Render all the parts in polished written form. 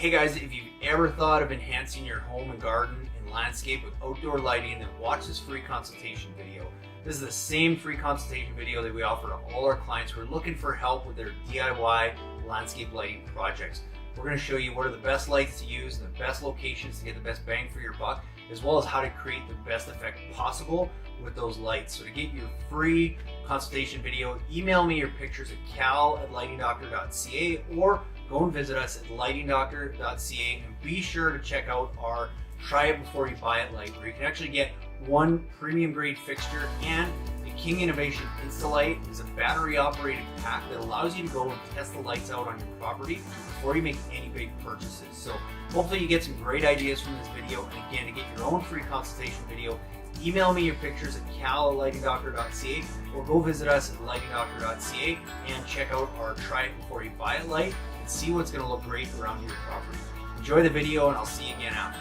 Hey guys, if you've ever thought of enhancing your home and garden and landscape with outdoor lighting, then watch this free consultation video. This is the same free consultation video that we offer to all our clients who are looking for help with their DIY landscape lighting projects. We're going to show you what are the best lights to use and the best locations to get the best bang for your buck, as well as how to create the best effect possible with those lights. So to get your free consultation video, email me your pictures at cal@lightingdoctor.ca or go and visit us at lightingdoctor.ca, and be sure to check out our try it before you buy it light, where you can actually get one premium grade fixture, and the King Innovation Insta-Light is a battery operated pack that allows you to go and test the lights out on your property before you make any big purchases. So hopefully you get some great ideas from this video, and again, to get your own free consultation video, email me your pictures at cal@lightingdoctor.ca or go visit us at lightingdoctor.ca and check out our try it before you buy it light and see what's going to look great around your property. Enjoy the video, and I'll see you again after.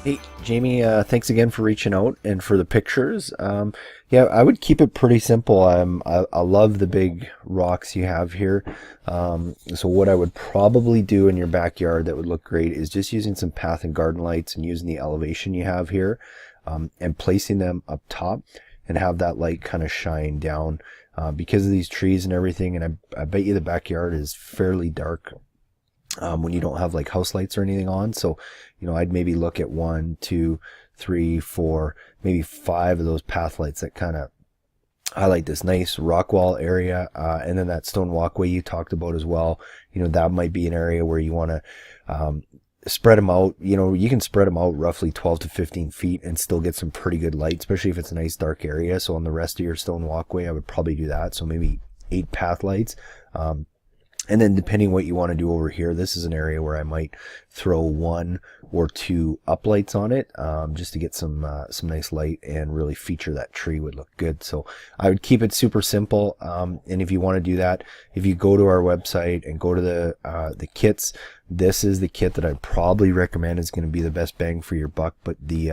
Hey, Jamie, thanks again for reaching out and for the pictures. Yeah, I would keep it pretty simple. I love the big rocks you have here. So what I would probably do in your backyard that would look great is just using some path and garden lights and using the elevation you have here, and placing them up top and have that light kind of shine down because of these trees and everything. And I bet you the backyard is fairly dark when you don't have like house lights or anything on. So, you know, I'd maybe look at 1, 2, 3, 4, maybe 5 of those path lights that kind of highlight this nice rock wall area. And then that stone walkway you talked about as well. You know, that might be an area where you want to spread them out. You know, you can spread them out roughly 12 to 15 feet and still get some pretty good light, especially if it's a nice dark area. So on the rest of your stone walkway, I would probably do that. So maybe 8 path lights. And then depending what you want to do over here, this is an area where I might throw 1 or 2 uplights on it, just to get some nice light and really feature that tree would look good. So I would keep it super simple. And if you want to do that, if you go to our website and go to the kits, this is the kit that I'd probably recommend is going to be the best bang for your buck. But the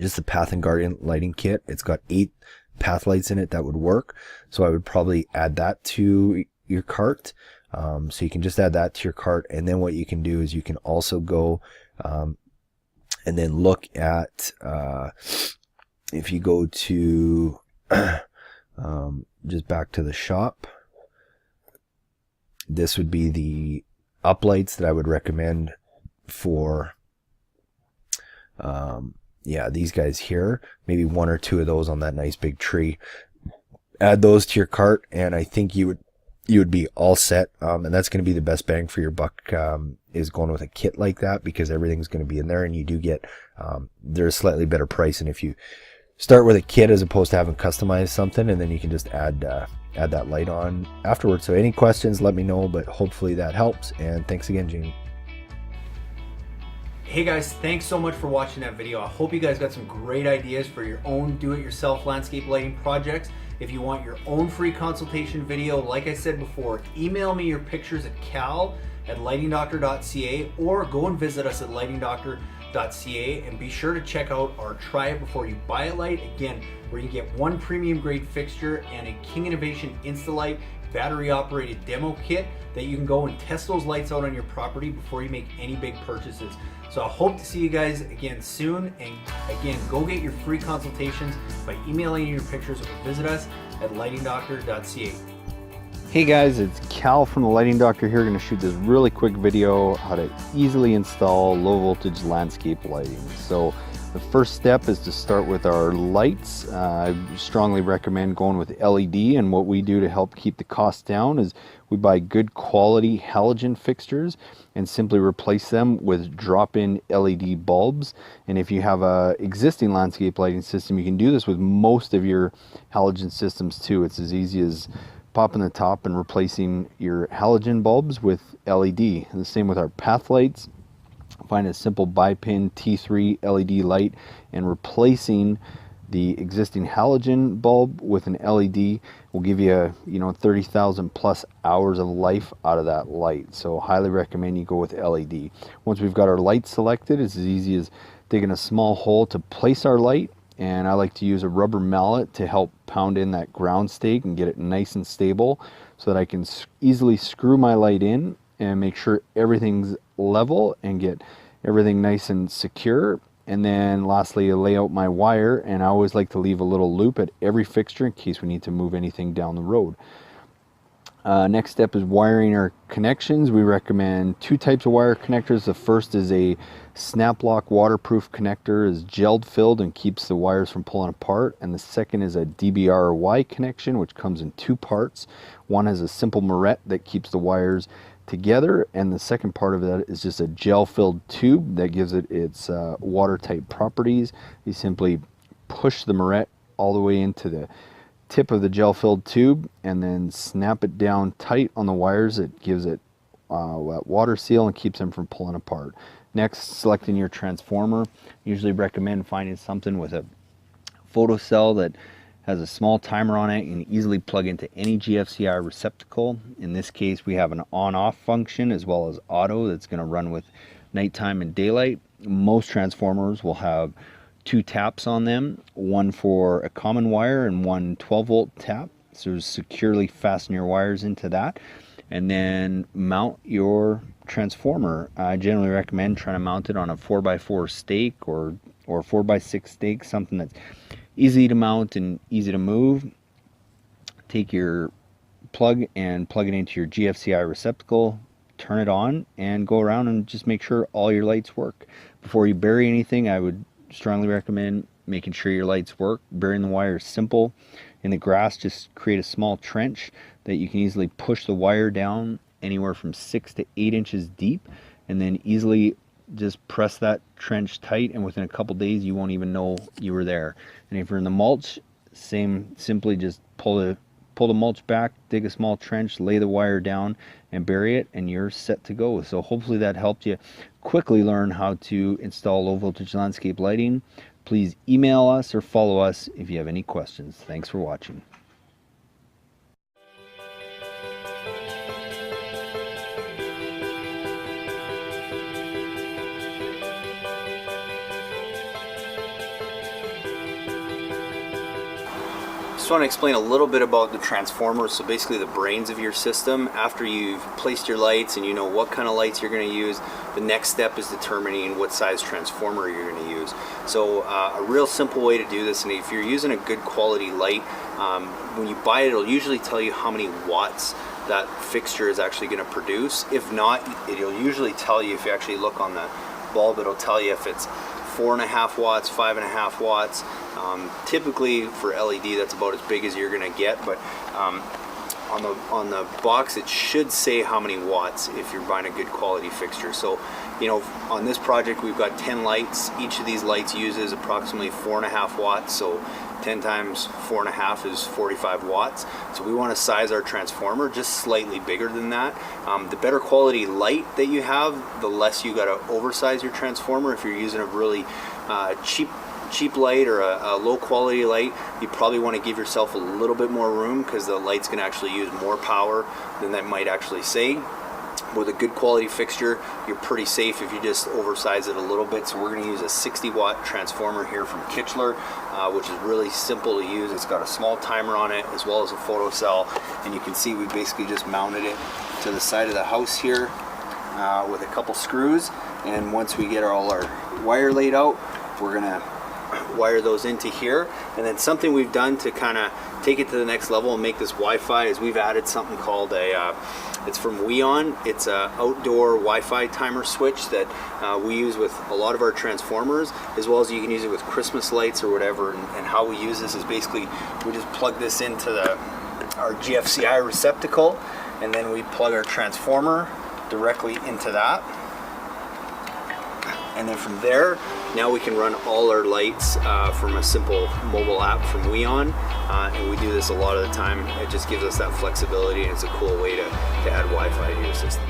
just the Path and Garden lighting kit, it's got 8 path lights in it that would work. So I would probably add that to your cart. So you can just add that to your cart, and then what you can do is you can also go and then look at if you go to just back to the shop, this would be the uplights that I would recommend for yeah, these guys here, maybe 1 or 2 of those on that nice big tree. Add those to your cart, and I think you would be all set. And that's going to be the best bang for your buck, is going with a kit like that, because everything's going to be in there, and you do get there's a slightly better price. And if you start with a kit as opposed to having customized something, and then you can just add that light on afterwards. So any questions, let me know, but hopefully that helps. And thanks again, Jamie. Hey guys, thanks so much for watching that video. I hope you guys got some great ideas for your own do-it-yourself landscape lighting projects. If you want your own free consultation video, like I said before, email me your pictures at cal@lightingdoctor.ca or go and visit us at lightingdoctor.ca, and be sure to check out our try it before you buy it light, again, where you get 1 premium grade fixture and a King Innovation Insta-Light battery operated demo kit that you can go and test those lights out on your property before you make any big purchases. So I hope to see you guys again soon, and again, go get your free consultations by emailing your pictures or visit us at lightingdoctor.ca. Hey guys, it's Cal from the Lighting Doctor here, going to shoot this really quick video how to easily install low voltage landscape lighting. So the first step is to start with our lights. I strongly recommend going with LED, and what we do to help keep the cost down is we buy good quality halogen fixtures and simply replace them with drop-in LED bulbs. And if you have a existing landscape lighting system, you can do this with most of your halogen systems too. It's as easy as popping the top and replacing your halogen bulbs with LED. And the same with our path lights. Find a simple bi-pin T3 LED light and replacing the existing halogen bulb with an LED will give you, 30,000 plus hours of life out of that light. So highly recommend you go with LED. Once we've got our light selected, it's as easy as digging a small hole to place our light, and I like to use a rubber mallet to help pound in that ground stake and get it nice and stable so that I can easily screw my light in and make sure everything's level and get everything nice and secure. And then lastly, I lay out my wire, and I always like to leave a little loop at every fixture in case we need to move anything down the road. Next step is wiring our connections. We recommend 2 types of wire connectors. The first is a snap lock waterproof connector, is gelled filled and keeps the wires from pulling apart. And the second is a DBRY connection, which comes in 2 parts. One has a simple moret that keeps the wires together, and the second part of that is just a gel filled tube that gives it its watertight properties. You simply push the moret all the way into the tip of the gel filled tube and then snap it down tight on the wires. It gives it water seal and keeps them from pulling apart. Next, selecting your transformer. Usually recommend finding something with a photocell that has a small timer on it and easily plug into any GFCI receptacle. In this case, we have an on-off function as well as auto that's going to run with nighttime and daylight. Most transformers will have 2 taps on them, one for a common wire and one 12-volt tap. So securely fasten your wires into that and then mount your transformer. I generally recommend trying to mount it on a 4x4 stake or 4x6 stake, something that's easy to mount and easy to move. Take your plug and plug it into your GFCI receptacle, turn it on, and go around and just make sure all your lights work. Before you bury anything, I would strongly recommend making sure your lights work. Burying the wire is simple. In the grass, just create a small trench that you can easily push the wire down anywhere from 6 to 8 inches deep, and then easily just press that trench tight, and within a couple days you won't even know you were there. And if you're in the mulch, simply just pull the mulch back, dig a small trench, lay the wire down and bury it, and you're set to go. So hopefully that helped you quickly learn how to install low voltage landscape lighting. Please email us or follow us if you have any questions. Thanks for watching. Just want to explain a little bit about the transformer. So basically the brains of your system. After you've placed your lights and you know what kind of lights you're going to use, the next step is determining what size transformer you're going to use. So a real simple way to do this, and if you're using a good quality light, when you buy it, it'll usually tell you how many watts that fixture is actually going to produce. If not, it'll usually tell you, if you actually look on the bulb, it'll tell you if it's 4.5 watts, 5.5 watts. Typically for LED, that's about as big as you're going to get, but on the box it should say how many watts if you're buying a good quality fixture. So, you know, on this project we've got 10 lights. Each of these lights uses approximately 4.5 watts. So 10 times 4.5 is 45 watts. So we want to size our transformer just slightly bigger than that. The better quality light that you have, the less you got to oversize your transformer. If you're using a really cheap light or a low quality light, you probably want to give yourself a little bit more room because the light's going to actually use more power than that might actually say. With a good quality fixture, you're pretty safe if you just oversize it a little bit. So we're going to use a 60 watt transformer here from Kichler, which is really simple to use. It's got a small timer on it as well as a photocell, and you can see we basically just mounted it to the side of the house here with a couple screws. And once we get all our wire laid out, we're going to wire those into here. And then something we've done to kind of take it to the next level and make this Wi-Fi is we've added something called it's from Weon. It's a outdoor Wi-Fi timer switch that we use with a lot of our transformers, as well as you can use it with Christmas lights or whatever. And how we use this is basically we just plug this into our GFCI receptacle, and then we plug our transformer directly into that. And then from there, now we can run all our lights from a simple mobile app from Weon. And we do this a lot of the time. It just gives us that flexibility, and it's a cool way to add Wi-Fi to your system.